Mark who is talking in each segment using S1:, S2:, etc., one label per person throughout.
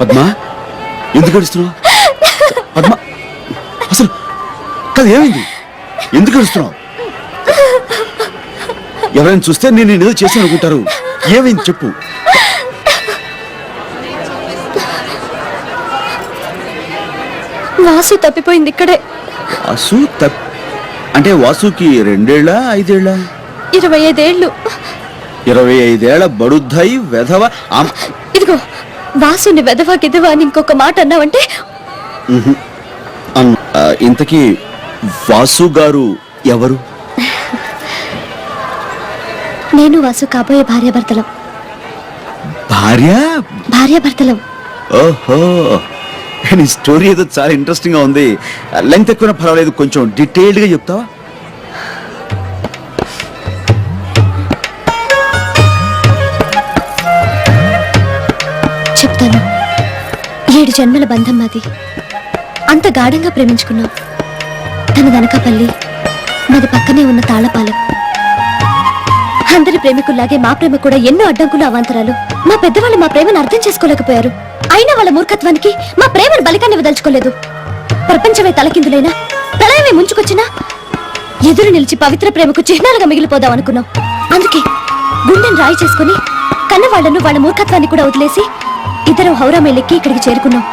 S1: పద్మా ఎందుకు ఏడుస్తున్నావు? పద్మా అసలు కాదు, ఏమైంది? ఎందుకు ఏడుస్తున్నావు? ఎవరైనా చూస్తే నేను ఏదో చేసి అనుకుంటారు. ఏమైంది చెప్పు.
S2: వాసు తప్పిపోయింది ఇక్కడే.
S1: వాసు అంటే వాసుకి 2 ఏళ్ళా 5 ఏళ్ళా?
S2: 25 ఏళ్ళు.
S1: 25 ఏళ్ల బడుద్దాయి వెధవ.
S2: ఇదిగో వాసుని వెధవా గిదవా అని ఇంకొక మాట అన్నావంటే.
S1: ఇంతకీ వాసు గారు ఎవరు?
S2: నేను వాసు కాబోయే భార్యాభర్తలం. భార్యాభర్తలం.
S1: ఓహో, నీ స్టోరీ ఏదో చాలా ఇంట్రెస్టింగ్ గా ఉంది. లెంగ్త్ ఎక్కువ పర్వాలేదు, కొంచెం డీటెయిల్డ్ గా చెప్తావా?
S2: చెప్తాను. 7 జన్మల బంధం మాది. అంత గాఢంగా ప్రేమించుకున్నాం. తన దనకాపల్లి, మాది పక్కనే ఉన్న తాళపాలెం. అందరి ప్రేమికుల్లాగే మా ప్రేమ కూడా ఎన్నో అడ్డంకులు అవాంతరాలు. మా పెద్దవాళ్ళు మా ప్రేమను అర్థం చేసుకోలేకపోయారు. అయినా వాళ్ళ మూర్ఖత్వానికి మా ప్రేమను బలికాన్ని వదలుచుకోలేదు. ప్రపంచమే తలకిందులైనా, ప్రళయమే ముంచుకొచ్చినా ఎదురు నిలిచి పవిత్ర ప్రేమకు చిహ్నాలుగా మిగిలిపోదాం అనుకున్నాం. అందుకే గుండెని రాయి చేసుకుని కన్నవాళ్లను వాళ్ళ మూర్ఖత్వాన్ని కూడా వదిలేసి ఇద్దరం హౌరా మేలెక్కి ఇక్కడికి చేరుకున్నాం.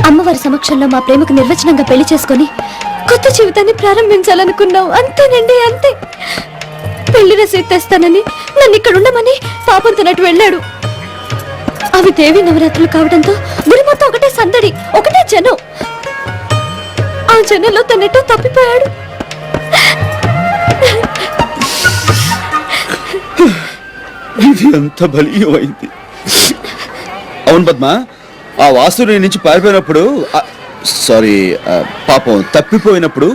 S2: అమ్మవారి సమక్షంలో మా ప్రేమకు నిర్వచనంగా పెళ్లి చేసుకుని కొత్త జీవితాన్ని ప్రారంభించాలనుకున్నాం. అంతేనండి, అంతే. పెళ్లి రసీదు తెస్తానని, నన్ను ఇక్కడ ఉండమని పాపం తనట్టు వెళ్ళాడు. అవి దేవి నవరాత్రులు కావడంతో గుడి మొత్తం ఒకటే సందడి, ఒకటే జనం. ఆ జనంలో తనెట్టో తప్పిపోయాడు.
S1: ఇది ఎంత బలీయమైంది. అవును పద్మ, ఆ వాసుని నుంచి పారిపోయినప్పుడు, సారీ పాపం తప్పిపోయినప్పుడు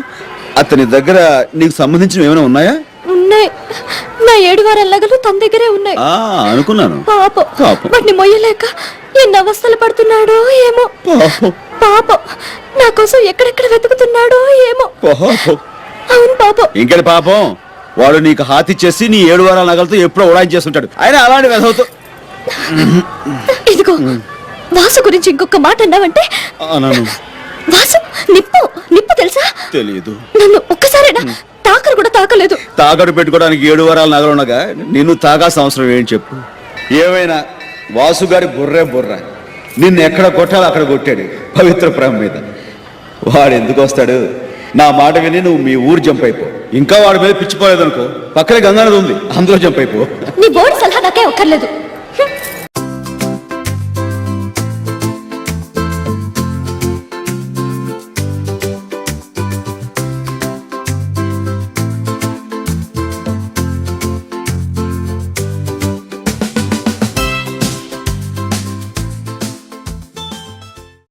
S1: అతని దగ్గర నీకు సంబంధించిన ఏమైనా ఉన్నాయా?
S2: ఉన్నాయి. నా 7 వారాల నగలు తన దగ్గరే ఉన్నాయి.
S1: అనుకున్నాను.
S2: పాపం వాటిని మొయ్యలేక ఎన్ని అవస్థలు పడుతున్నాడో ఏమో. పాపం నా కోసం ఎక్కడెక్కడ వెతుకుతున్నాడో ఏమో. అవును పాపం.
S1: ఇంకటి పాపం, వాడు నీకు హాతి చేసి నీ 7 వారాల నగలతో ఎప్పుడో ఉడాయించేస్తుంటాడు. ఆయన అలాంటి వెధవుతూ.
S2: ఇదిగో వాసు గురించి ఇంకొక మాట అన్నావంటే. వాసు నిప్పు తెలుసా?
S1: తెలియదు.
S2: నన్ను ఒక్కసారైనా తాకరు కూడా తాకలేదు.
S1: తాకడు పెట్టుకోవడానికి 7 వారాల నగలు ఉండగా నిన్ను తాగాల్సిన అవసరం ఏంటి చెప్పు. ఏమైనా వాసు గారి బుర్ర నిన్ను ఎక్కడ కొట్టాలో అక్కడ కొట్టాడు పవిత్ర ప్రేమ మీద. వాడు ఎందుకు వస్తాడు? నా మాట విని నువ్వు మీ ఊరు జంప్ అయిపో. ఇంకా వాడి మీద పిచ్చిపోలేదు అనుకో, పక్కనే గంగానది ఉంది, అందులో జంప్ అయిపో.
S2: నీ బోర్డు సలహా నాకే ఒక్కర్లేదు.